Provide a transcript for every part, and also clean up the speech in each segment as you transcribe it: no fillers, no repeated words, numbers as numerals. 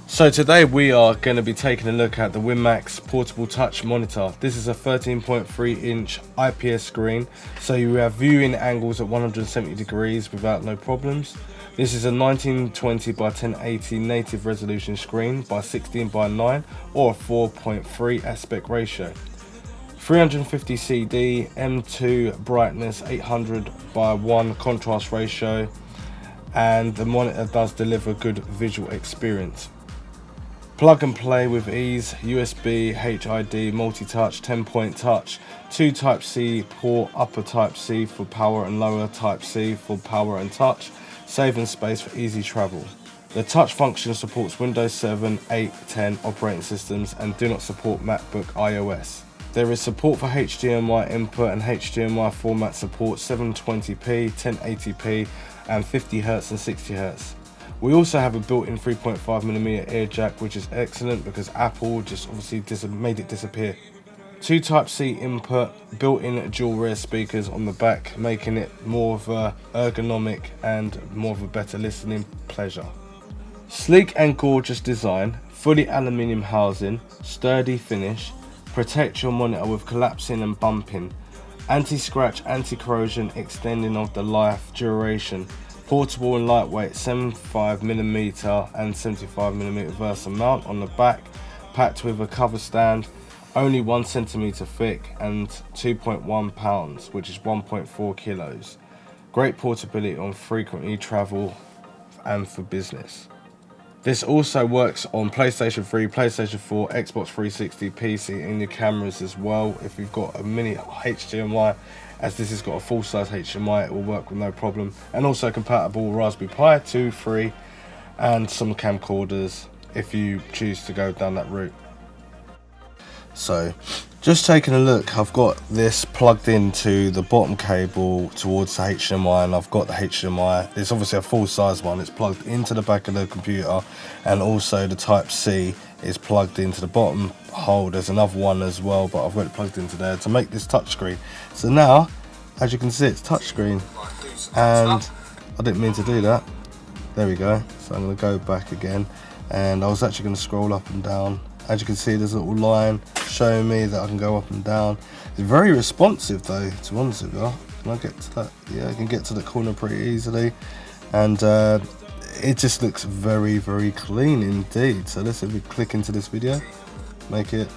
So today we are going to be taking a look at the WIMAX portable touch monitor. This is a 13.3 inch IPS screen, so you have viewing angles at 170 degrees without no problems. This is a 1920 by 1080 native resolution screen by 16 by 9 or a 4.3 aspect ratio. 350 CD, M2 brightness, 800 by 1 contrast ratio, and the monitor does deliver good visual experience. Plug and play with ease, USB, HID, multi-touch, 10-point touch, 2 Type-C port, upper Type-C for power and lower Type-C for power and touch, saving space for easy travel. The touch function supports Windows 7, 8, 10 operating systems and do not support MacBook iOS. There is support for HDMI input and HDMI format support 720p, 1080p and 50Hz and 60Hz. We also have a built-in 3.5mm ear jack, which is excellent because Apple just obviously made it disappear. 2 Type-C input, built-in dual rear speakers on the back, making it more of a ergonomic and more of a better listening pleasure. Sleek and gorgeous design, fully aluminium housing, sturdy finish, protect your monitor with collapsing and bumping, anti-scratch, anti-corrosion, extending of the life duration. Portable and lightweight, 75mm and 75mm Versa mount on the back, packed with a cover stand, only 1 centimeter thick and 2.1 pounds, which is 1.4 kilos. Great portability on frequently travel and for business. This also works on PlayStation 3, PlayStation 4, Xbox 360, PC, and your cameras as well. If you've got a mini HDMI, as this has got a full-size HDMI, it will work with no problem. And also compatible with Raspberry Pi 2, 3, and some camcorders if you choose to go down that route. So, just taking a look, I've got this plugged into the bottom cable towards the HDMI, and I've got the HDMI. It's obviously a full-size one. It's plugged into the back of the computer, and also the Type-C is plugged into the bottom hole. There's another one as well, but I've got it plugged into there to make this touchscreen. So now, as you can see, it's touchscreen, and I didn't mean to do that. There we go. So I'm going to go back again, and I was actually going to scroll up and down. As you can see, there's a little line showing me that I can go up and down. It's very responsive though, to be honest with you. Can I get to that? Yeah, I can get to the corner pretty easily. And it just looks very, very clean indeed. So let's click into this video. Make it.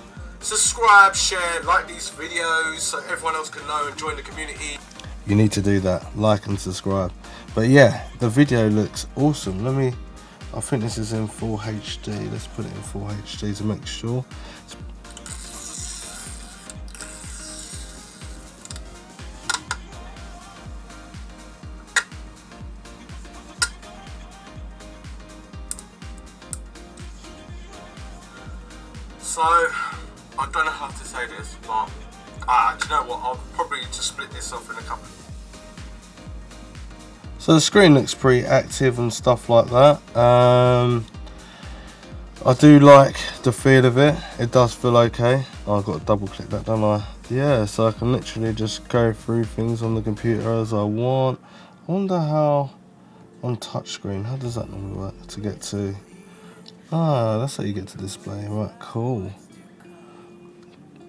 Subscribe, share, like these videos so everyone else can know and join the community. You need to do that, like and subscribe. But yeah, the video looks awesome. I think this is in full HD. Let's put it in full HD to make sure. So, I don't know how to say this, but do you know what? I'll probably just split this off in a couple. So the screen looks pretty active and stuff like that. I do like the feel of it. It does feel okay. Oh, I've got to double click that, don't I? Yeah, so I can literally just go through things on the computer as I want. I wonder how on touchscreen, how does that normally work to get to? Ah, that's how you get to display. Right, cool.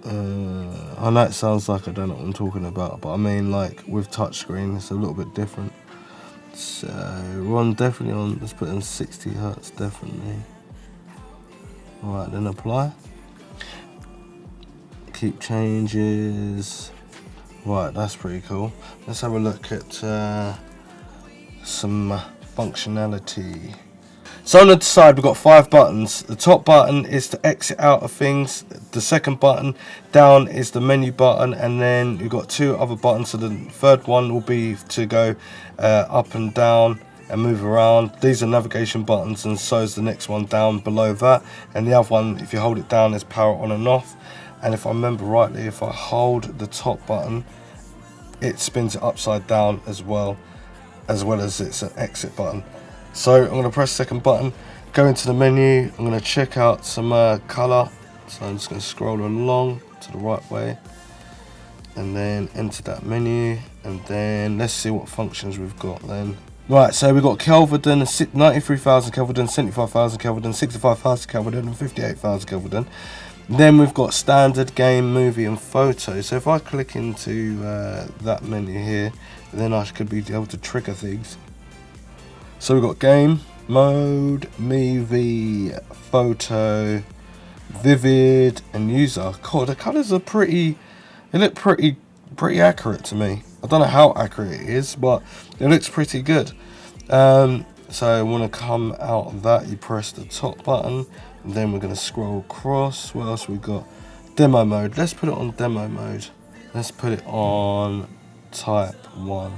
I know it sounds like I don't know what I'm talking about, but I mean, like with touchscreen, it's a little bit different. So we're definitely on, let's put it on 60 Hz, definitely. Alright, then apply. Keep changes. Right, that's pretty cool. Let's have a look at some functionality. So on the side we've got 5 buttons. The top button is to exit out of things. The second button down is the menu button, and then you've got 2 other buttons. So the third one will be to go up and down and move around. These are navigation buttons, and so is the next one down below that. And the other one, if you hold it down, is power on and off. And if I remember rightly, if I hold the top button, it spins it upside down as well as it's an exit button. So I'm going to press the second button, go into the menu. I'm going to check out some colour. So I'm just going to scroll along to the right way and then enter that menu, and then let's see what functions we've got then. Right, so we've got Kelvin, 93,000 Kelvin, 75,000 Kelvin, 65,000 Kelvin, and 58,000 Kelvin. Then we've got standard, game, movie, and photo. So if I click into that menu here, then I could be able to trigger things. So we've got game, mode, movie, photo, vivid, and user. God, the colours are pretty. They look pretty accurate to me. I don't know how accurate it is, but it looks pretty good. So I want to come out of that. You press the top button, and then we're going to scroll across. What else we got? Demo mode. Let's put it on demo mode. Let's put it on type 1.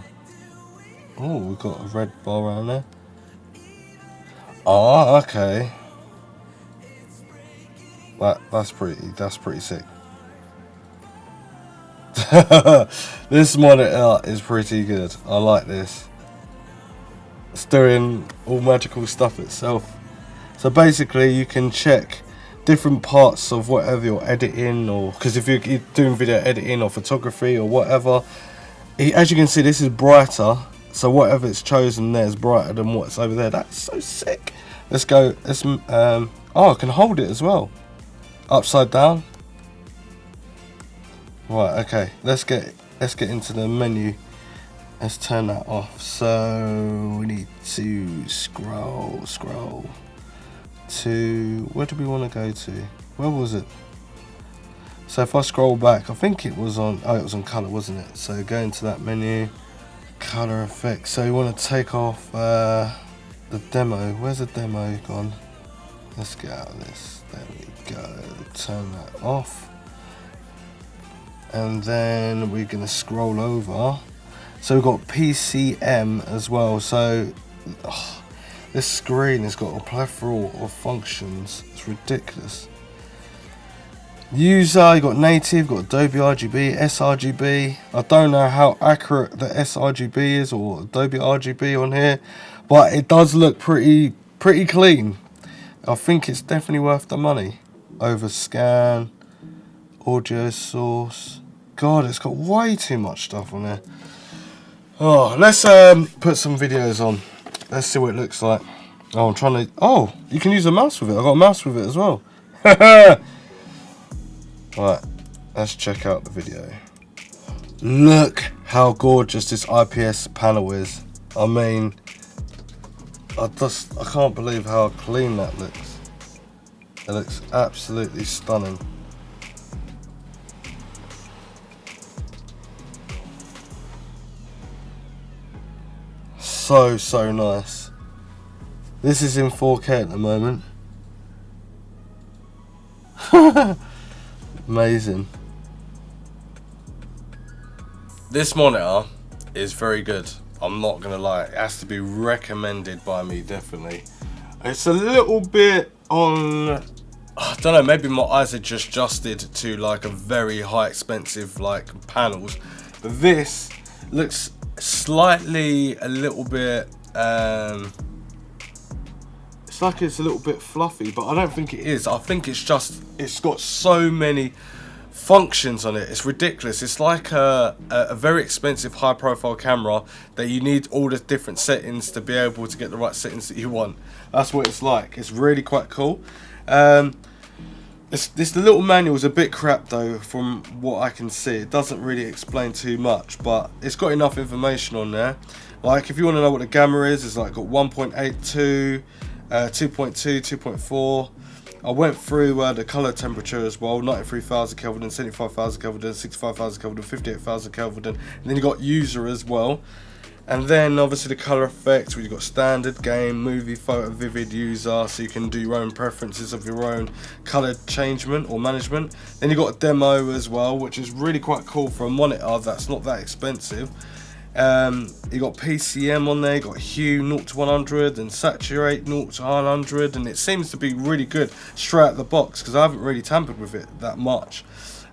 Oh, we've got a red bar around there. Oh, okay. That's pretty sick. This monitor is pretty good. I like this. It's doing all magical stuff itself. So basically you can check different parts of whatever you're editing, or because if you're doing video editing or photography or whatever, as you can see, this is brighter, so whatever it's chosen there is brighter than what's over there. That's so sick. Let's go. Let's oh, I can hold it as well, upside down. Right, okay, let's get into the menu. Let's turn that off. So we need to scroll to, where do we want to go to? Where was it? So if I scroll back, I think it was on, oh, it was on color, wasn't it? So go into that menu, color effects. So you want to take off the demo. Where's the demo gone? Let's get out of this. There we go. Turn that off. And then we're going to scroll over. So we've got PCM as well. So this screen has got a plethora of functions. It's ridiculous. User, you got native, got Adobe RGB, sRGB. I don't know how accurate the sRGB is or Adobe RGB on here, but it does look pretty clean. I think it's definitely worth the money. Overscan, audio source. God, it's got way too much stuff on there. Oh, let's put some videos on. Let's see what it looks like. Oh, I'm trying to. Oh, you can use a mouse with it. I got a mouse with it as well. Right, let's check out the video. Look how gorgeous this IPS panel is. I mean, I can't believe how clean that looks. It looks absolutely stunning. So nice. This is in 4K at the moment. Amazing. This monitor is very good. I'm not gonna lie. It has to be recommended by me, definitely. It's a little bit on, I don't know, maybe my eyes are just adjusted to like a very high expensive like panels. But this looks slightly a little bit it's like it's a little bit fluffy, but I don't think it is. I think it's just, it's got so many functions on it, it's ridiculous. It's like a very expensive high profile camera that you need all the different settings to be able to get the right settings that you want. That's what it's like. It's really quite cool. This little manual is a bit crap though, from what I can see. It doesn't really explain too much, but it's got enough information on there. Like if you want to know what the gamma is, it's like got 1.82, 2.2, 2.4. I went through the color temperature as well, 93,000 Kelvin, 75,000 Kelvin, 65,000 Kelvin, 58,000 Kelvin, and then you got user as well. And then obviously the color effects, where you've got standard, game, movie, photo, vivid, user, so you can do your own preferences of your own color changement or management. Then you've got a demo as well, which is really quite cool for a monitor that's not that expensive. You got PCM on there, you got hue 0 to 100 and saturate 0 to 100, and it seems to be really good straight out the box because I haven't really tampered with it that much.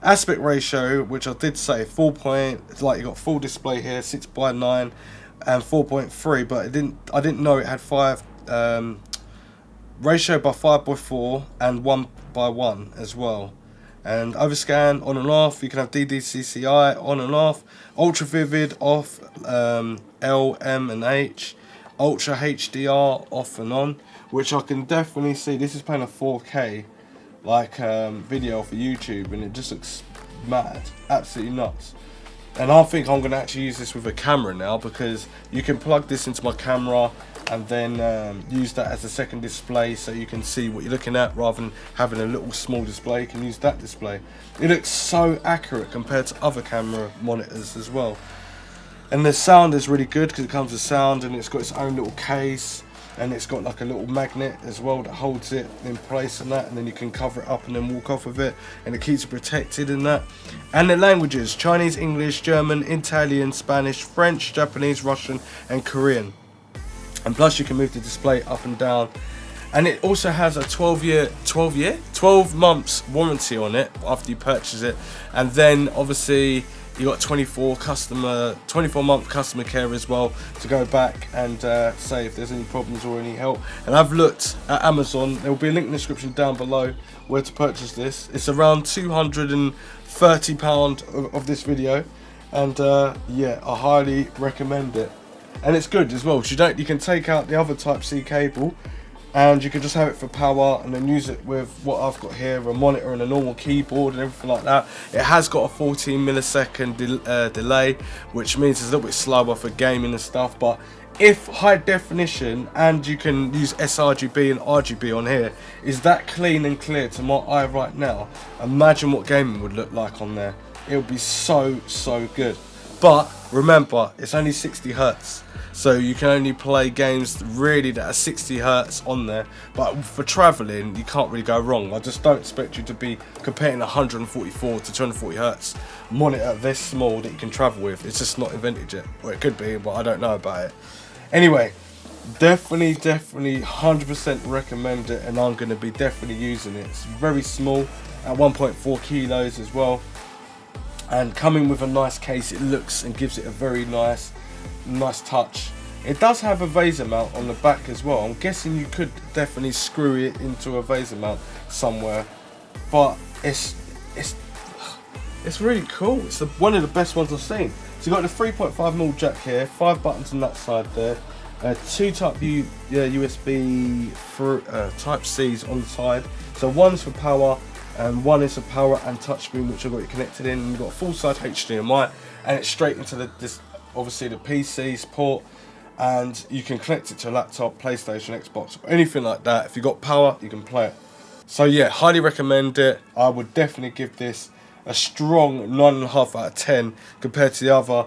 Aspect ratio, which I did say, 4 point, like you got full display here, 6:9 and 4.3, but I didn't know it had 5 ratio by 5:4 and 1:1 as well. And overscan on and off, you can have DDCCI on and off, ultra vivid off, L, M and H, Ultra HDR off and on, which I can definitely see. This is playing a 4K like video for YouTube, and it just looks mad, absolutely nuts. And I think I'm going to actually use this with a camera now, because you can plug this into my camera and then use that as a second display, so you can see what you're looking at rather than having a little small display. You can use that display. It looks so accurate compared to other camera monitors as well. And the sound is really good because it comes with sound, and it's got its own little case, and it's got like a little magnet as well that holds it in place and that, and then you can cover it up and then walk off of it, and it keeps it protected and that. And the languages: Chinese, English, German, Italian, Spanish, French, Japanese, Russian and Korean. And plus you can move the display up and down. And it also has a 12 months warranty on it after you purchase it. And then obviously you got 24-month customer care as well, to go back and say if there's any problems or any help. And I've looked at Amazon. There will be a link in the description down below where to purchase this. It's around £230 of this video, and yeah, I highly recommend it. And it's good as well. You can take out the other Type-C cable, and you can just have it for power, and then use it with what I've got here, a monitor and a normal keyboard and everything like that. It has got a 14 millisecond delay, which means it's a little bit slower for gaming and stuff. But if high definition, and you can use sRGB and RGB on here, is that clean and clear to my eye right now, imagine what gaming would look like on there. It would be so good. But remember, it's only 60 Hz, so you can only play games really that are 60 Hz on there. But for traveling, you can't really go wrong. I just don't expect you to be comparing 144 to 240 Hz monitor this small that you can travel with. It's just not invented yet. Well, it could be, but I don't know about it. Anyway, definitely 100% recommend it, and I'm going to be definitely using it. It's very small, at 1.4 kilos as well. And coming with a nice case, it looks and gives it a very nice touch. It does have a Vaser mount on the back as well. I'm guessing you could definitely screw it into a Vaser mount somewhere, but it's really cool. It's one of the best ones I've seen. So you've got the 3.5mm jack here, 5 buttons on that side there, 2 USB Type-Cs on the side. So one's for power, and one is a power and touchscreen, which I've got it connected in. And you've got a full size HDMI, and it's straight into obviously the PC's port, and you can connect it to a laptop, PlayStation, Xbox, anything like that. If you've got power, you can play it. So yeah, highly recommend it. I would definitely give this a strong 9.5 out of 10 compared to the other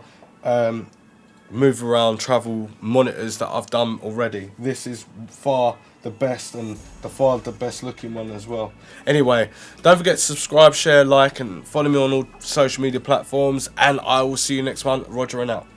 move around travel monitors that I've done already. This is far the best, and the best looking one as well. Anyway, don't forget to subscribe, share, like, and follow me on all social media platforms, and I will see you next one. Roger and out.